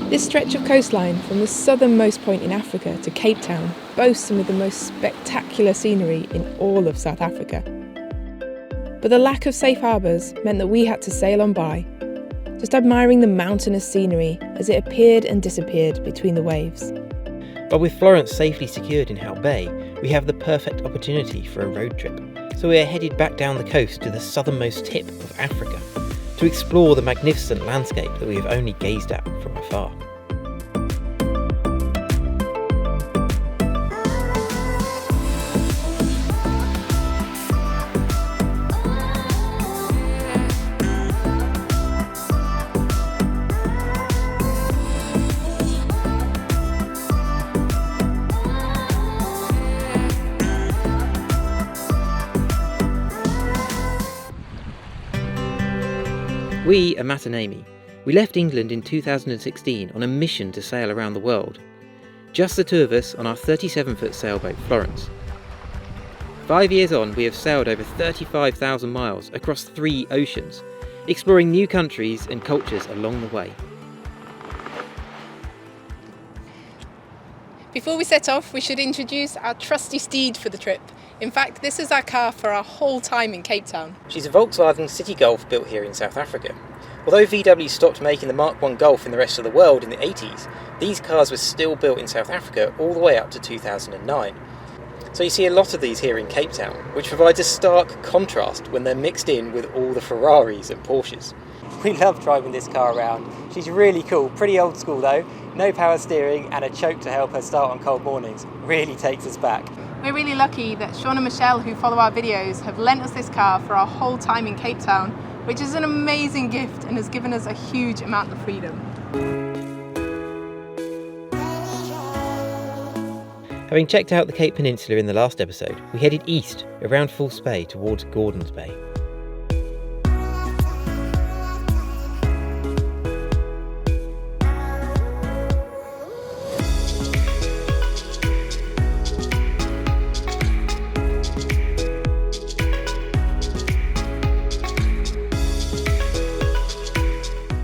This stretch of coastline from the southernmost point in Africa to Cape Town boasts some of the most spectacular scenery in all of South Africa. But the lack of safe harbours meant that we had to sail on by, just admiring the mountainous scenery as it appeared and disappeared between the waves. But with Florence safely secured in Hout Bay, we have the perfect opportunity for a road trip. So we are headed back down the coast to the southernmost tip of Africa to explore the magnificent landscape that we have only gazed at from afar. We are Matt and Amy. We left England in 2016 on a mission to sail around the world. Just the two of us on our 37-foot sailboat Florence. 5 years on, we have sailed over 35,000 miles across 3 oceans, exploring new countries and cultures along the way. Before we set off, we should introduce our trusty steed for the trip. In fact, this is our car for our whole time in Cape Town. She's a Volkswagen Citi Golf built here in South Africa. Although VW stopped making the Mark I Golf in the rest of the world in the 80s, these cars were still built in South Africa all the way up to 2009. So you see a lot of these here in Cape Town, which provides a stark contrast when they're mixed in with all the Ferraris and Porsches. We love driving this car around. She's really cool, pretty old school though, no power steering and a choke to help her start on cold mornings. Really takes us back. We're really lucky that Sean and Michelle, who follow our videos, have lent us this car for our whole time in Cape Town, which is an amazing gift and has given us a huge amount of freedom. Having checked out the Cape Peninsula in the last episode, we headed east around False Bay towards Gordons Bay.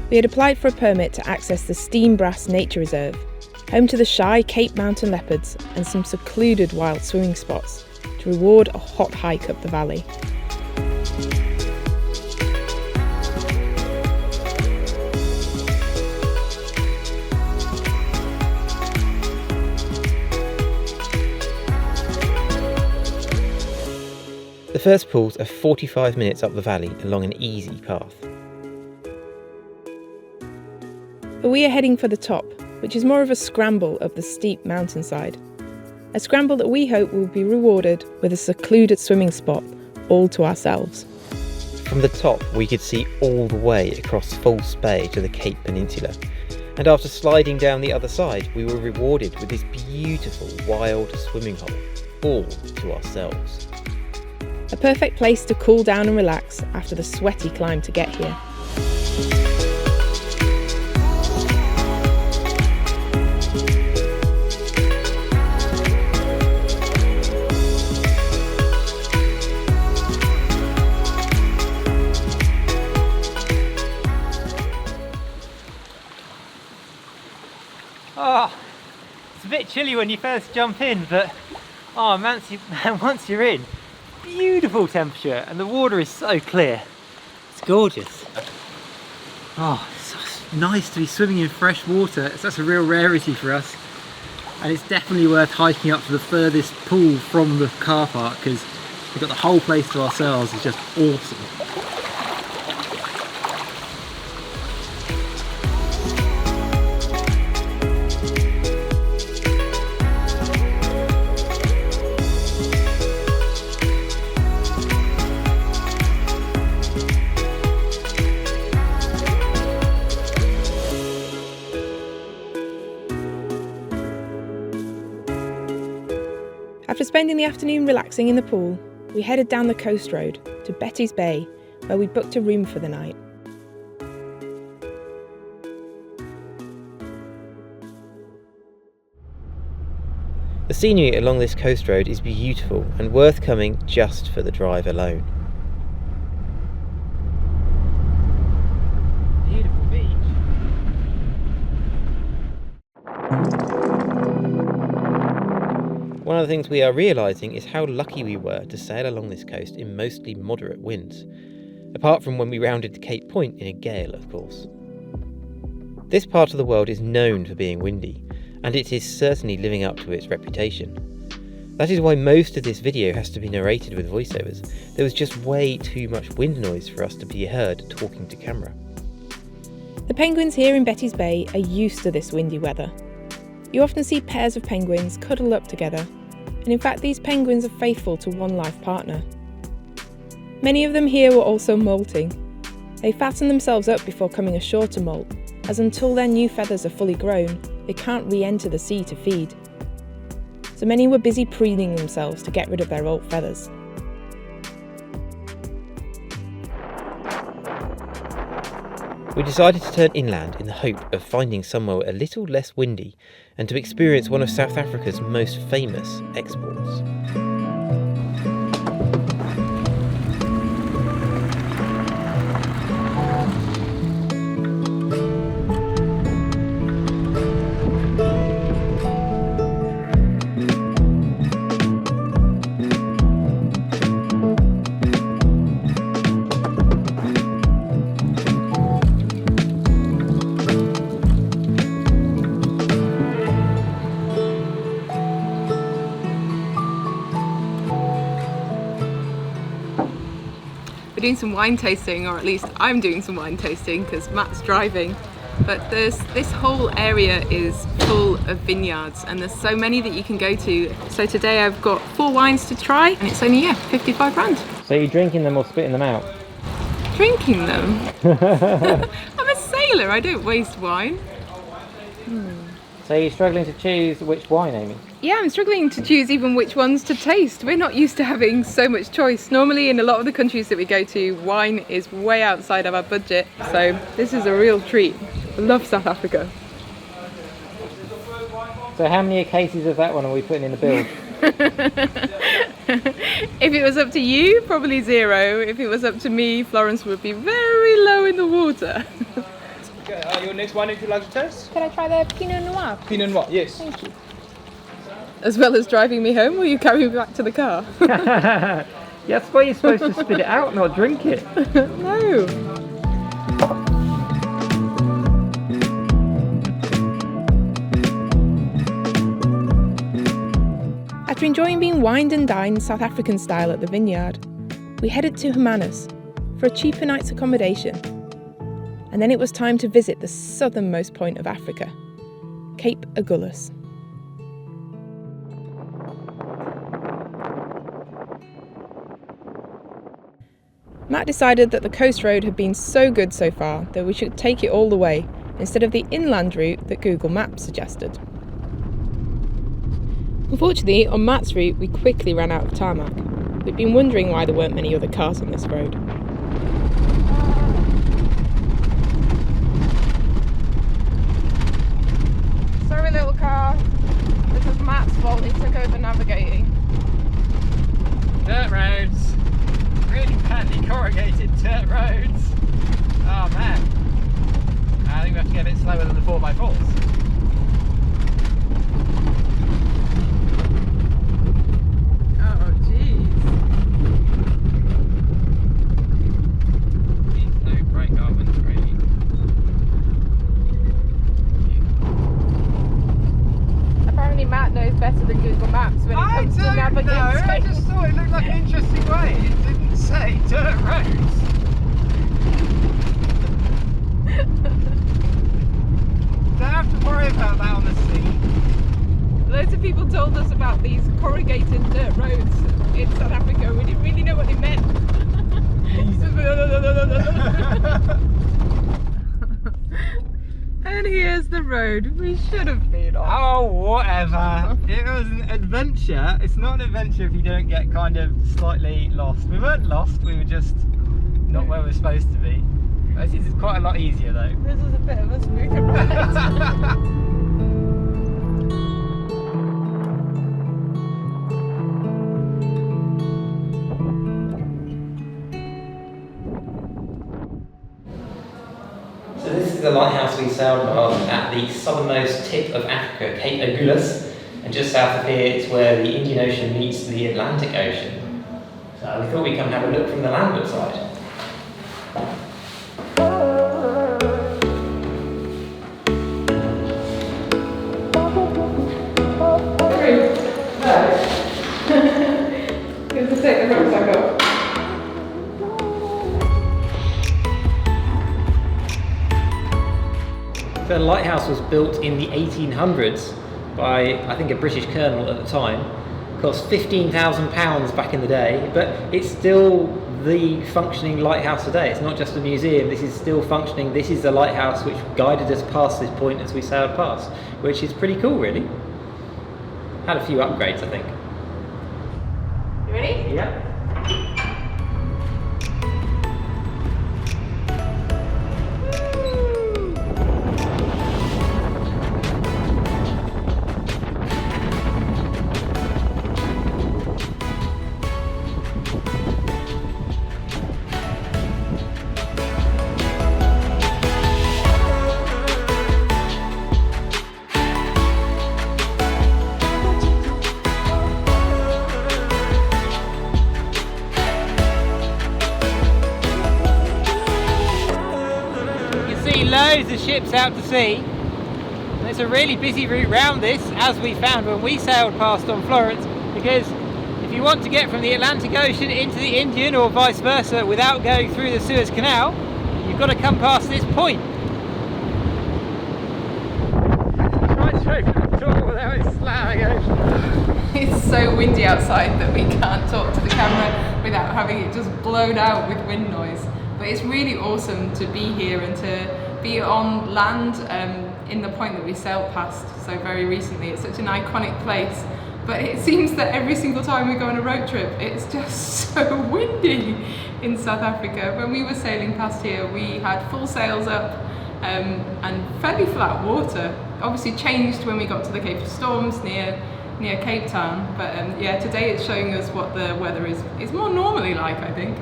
We had applied for a permit to access the Steam Brass Nature Reserve, home to the shy Cape Mountain leopards and some secluded wild swimming spots, to reward a hot hike up the valley. The first pools are 45 minutes up the valley along an easy path. But we are heading for the top, which is more of a scramble up the steep mountainside. A scramble that we hope will be rewarded with a secluded swimming spot all to ourselves. From the top, we could see all the way across False Bay to the Cape Peninsula. And after sliding down the other side, we were rewarded with this beautiful wild swimming hole, all to ourselves. A perfect place to cool down and relax after the sweaty climb to get here. Oh, it's a bit chilly when you first jump in, but once you're in, beautiful temperature and the water is so clear. It's gorgeous. Oh, it's so nice to be swimming in fresh water. That's a real rarity for us. And it's definitely worth hiking up to the furthest pool from the car park because we've got the whole place to ourselves. It's just awesome. After spending the afternoon relaxing in the pool, we headed down the coast road to Betty's Bay, where we booked a room for the night. The scenery along this coast road is beautiful and worth coming just for the drive alone. Beautiful beach. of the things we are realising is how lucky we were to sail along this coast in mostly moderate winds. Apart from when we rounded to Cape Point in a gale, of course. This part of the world is known for being windy, and it is certainly living up to its reputation. That is why most of this video has to be narrated with voiceovers. There was just way too much wind noise for us to be heard talking to camera. The penguins here in Betty's Bay are used to this windy weather. You often see pairs of penguins cuddled up together, and in fact these penguins are faithful to one life partner. Many of them here were also molting. They fatten themselves up before coming ashore to molt, as until their new feathers are fully grown, they can't re-enter the sea to feed. So many were busy preening themselves to get rid of their old feathers. We decided to turn inland in the hope of finding somewhere a little less windy and to experience one of South Africa's most famous exports. We're doing some wine tasting, or at least I'm doing some wine tasting because Matt's driving. But this whole area is full of vineyards and there's so many that you can go to. So today I've got 4 wines to try and it's only, 55 rand. So you're drinking them or spitting them out? Drinking them? I'm a sailor, I don't waste wine. So you're struggling to choose which wine, Amy? Yeah, I'm struggling to choose even which ones to taste. We're not used to having so much choice. Normally in a lot of the countries that we go to, wine is way outside of our budget. So this is a real treat. I love South Africa. So how many cases of that one are we putting in the bill? If it was up to you, probably 0. If it was up to me, Florence would be very low in the water. Okay, your next wine if you'd like to taste? Can I try the Pinot Noir? Pinot Noir, yes. Thank you. As well as driving me home, will you carry me back to the car? Yeah, that's why you're supposed to spit it out, not drink it. No. After enjoying being wined and dined South African style at the vineyard, we headed to Hermanus for a cheaper night's accommodation. And then it was time to visit the southernmost point of Africa, Cape Agulhas. Matt decided that the coast road had been so good so far that we should take it all the way instead of the inland route that Google Maps suggested. Unfortunately, on Matt's route we quickly ran out of tarmac. We'd been wondering why there weren't many other cars on this road. Sorry, little car. This is Matt's fault. He took over navigating. Dirt roads. Really badly corrugated dirt roads. Oh man. I think we have to get a bit slower than the 4x4s. Oh, jeez. No brake carbon training. Apparently Matt knows better than Google Maps when it comes to navigating. I just thought it looked like an interesting way. It didn't say dirt roads. Don't have to worry about that on the sea. Loads of people told us about these corrugated dirt roads in South Africa. We didn't really know what they meant. And here's the road we should have been on. Oh, whatever. It was an adventure. It's not an adventure if you don't get kind of slightly lost. We weren't lost, we were just not where we're supposed to be. This is quite a lot easier though. This is a bit of a smoother ride. So this is the lighthouse we sailed past at the southernmost tip of Africa, Cape Agulhas. And And just south of here is where the Indian Ocean meets the Atlantic Ocean. So we thought we'd come and have a look from the landward side. Good to take the rucksack off. The lighthouse was built in the 1800s by, I think, a British colonel at the time. Cost £15,000 back in the day, but it's still the functioning lighthouse today. It's not just a museum, this is still functioning. This is the lighthouse which guided us past this point as we sailed past, which is pretty cool, really. Had a few upgrades, I think. You ready? Yeah. Loads of ships out to sea. And it's a really busy route round this, as we found when we sailed past on Florence, because if you want to get from the Atlantic Ocean into the Indian or vice versa without going through the Suez Canal, you've got to come past this point. Try to open the door without it slamming open. It's so windy outside that we can't talk to the camera without having it just blown out with wind noise. But it's really awesome to be here and to be on land in the point that we sailed past so very recently. It's such an iconic place, but it seems that every single time we go on a road trip it's just so windy in South Africa. When we were sailing past here we had full sails up and fairly flat water. Obviously changed when we got to the Cape of Storms near Cape Town, but yeah, today it's showing us what the weather is more normally like, I think.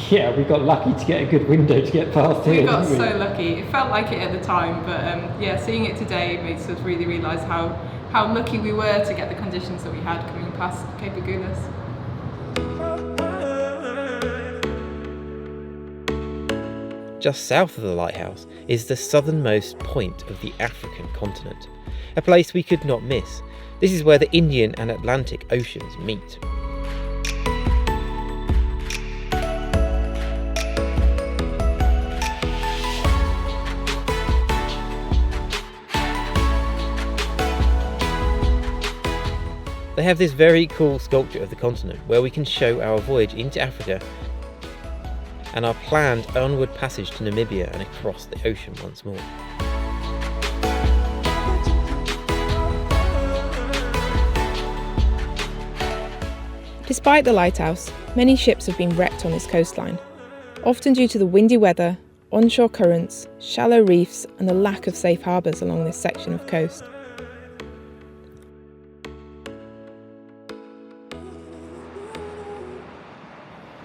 Yeah, we got lucky to get a good window to get past here. We got so lucky. It felt like it at the time, but yeah, seeing it today makes us really realise how lucky we were to get the conditions that we had coming past Cape Agulhas. Just south of the lighthouse is the southernmost point of the African continent, a place we could not miss. This is where the Indian and Atlantic Oceans meet. They have this very cool sculpture of the continent where we can show our voyage into Africa and our planned onward passage to Namibia and across the ocean once more. Despite the lighthouse, many ships have been wrecked on its coastline, often due to the windy weather, onshore currents, shallow reefs and the lack of safe harbours along this section of coast.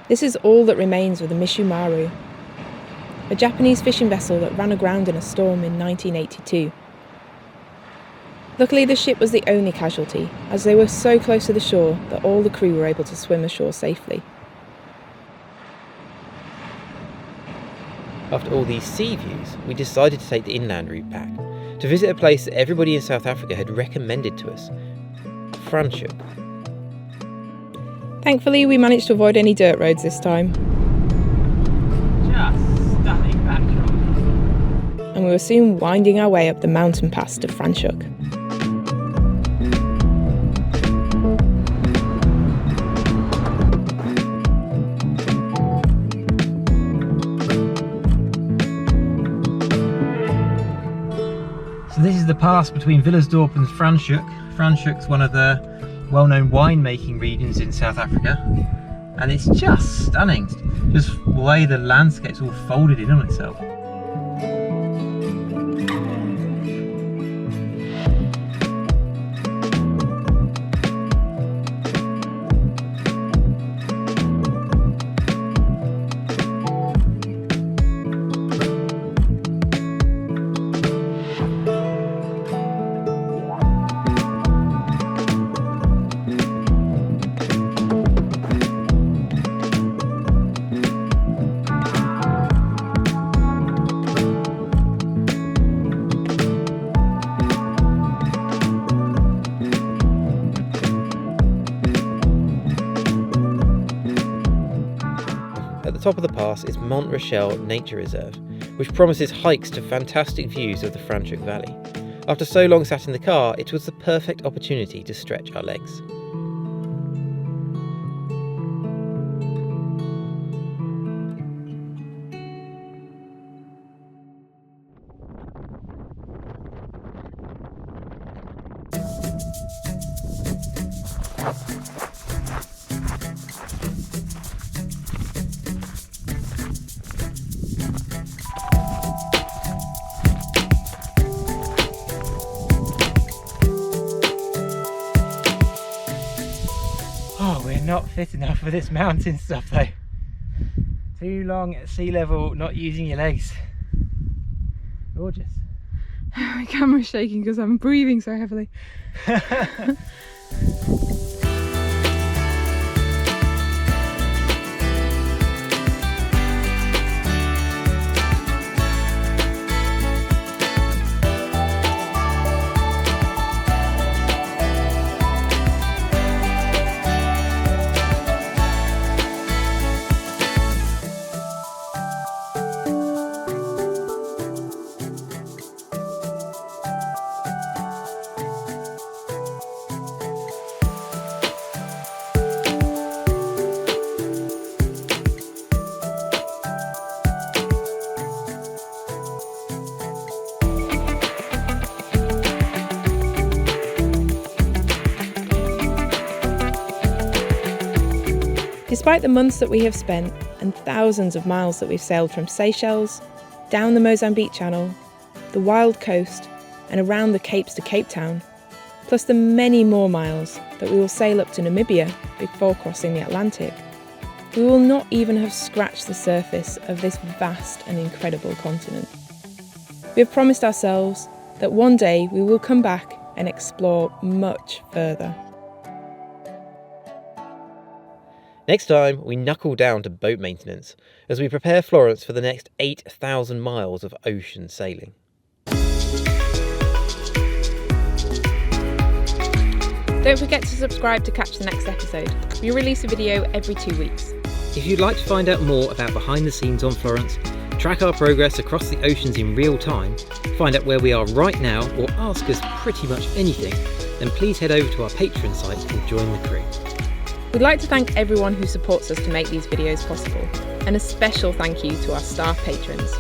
This is all that remains of the Mishumaru, a Japanese fishing vessel that ran aground in a storm in 1982. Luckily, the ship was the only casualty, as they were so close to the shore that all the crew were able to swim ashore safely. After all these sea views, we decided to take the inland route back, to visit a place that everybody in South Africa had recommended to us, Franschhoek. Thankfully, we managed to avoid any dirt roads this time. Just stunning backdrop. And we were soon winding our way up the mountain pass to Franschhoek. So this is the pass between Villersdorp and Franschhoek. Franschhoek's one of the well-known winemaking regions in South Africa, and it's just stunning, just the way the landscape's all folded in on itself. top of the pass is Mont Rochelle Nature Reserve, which promises hikes to fantastic views of the Franschhoek Valley. After so long sat in the car, it was the perfect opportunity to stretch our legs. Oh, we're not fit enough for this mountain stuff though. Too long at sea level, not using your legs. Gorgeous. My camera's shaking because I'm breathing so heavily. Despite the months that we have spent and thousands of miles that we've sailed from Seychelles, down the Mozambique Channel, the wild coast and around the Capes to Cape Town, plus the many more miles that we will sail up to Namibia before crossing the Atlantic, we will not even have scratched the surface of this vast and incredible continent. We have promised ourselves that one day we will come back and explore much further. Next time, we knuckle down to boat maintenance as we prepare Florence for the next 8,000 miles of ocean sailing. Don't forget to subscribe to catch the next episode. We release a video every 2 weeks. If you'd like to find out more about behind the scenes on Florence, track our progress across the oceans in real time, find out where we are right now, or ask us pretty much anything, then please head over to our Patreon site and join the crew. We'd like to thank everyone who supports us to make these videos possible, and a special thank you to our staff patrons.